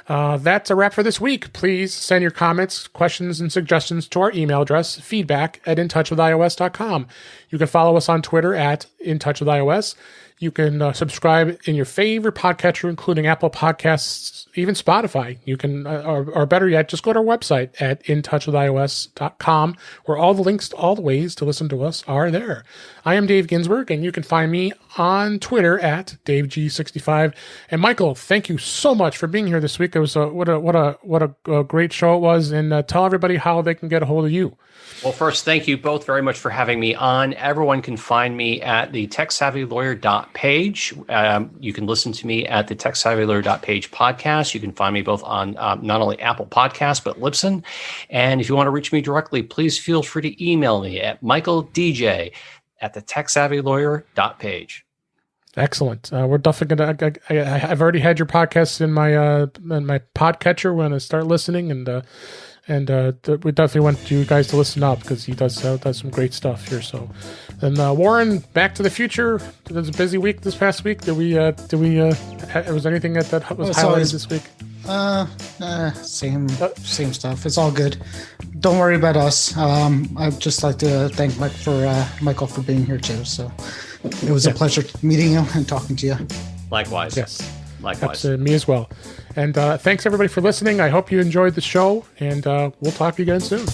That's a wrap for this week. Please send your comments, questions, and suggestions to our email address, feedback@intouchwithios.com. You can follow us on Twitter @intouchwithios. You can subscribe in your favorite podcatcher, including Apple Podcasts, even Spotify. You can, or better yet, just go to our website at intouchwithios.com, where all the links to all the ways to listen to us are there. I am Dave Ginsburg, and you can find me on Twitter @DaveG65. And Michael, thank you so much for being here this week. It was what a great show it was, and tell everybody how they can get a hold of you. Well, first, thank you both very much for having me on. Everyone can find me at the TechSavvyLawyer.page. You can listen to me at the TechSavvyLawyer.page podcast. You can find me both on not only Apple Podcasts, but Libsyn. And if you want to reach me directly, please feel free to email me at MichaelDJ at the TechSavvyLawyer.page. Excellent. We're definitely going to. I've already had your podcast in my podcatcher when I start listening, and we definitely want you guys to listen up because he does some great stuff here. So, and Warren, Back to the Future. It was a busy week this past week. Was there anything that was highlighted this week? Same stuff. It's all good. Don't worry about us. I'd just like to thank Michael for being here too. So it was a pleasure meeting you and talking to you. Likewise. Yes. Likewise. Me as well. And thanks everybody for listening. I hope you enjoyed the show, and we'll talk to you again soon.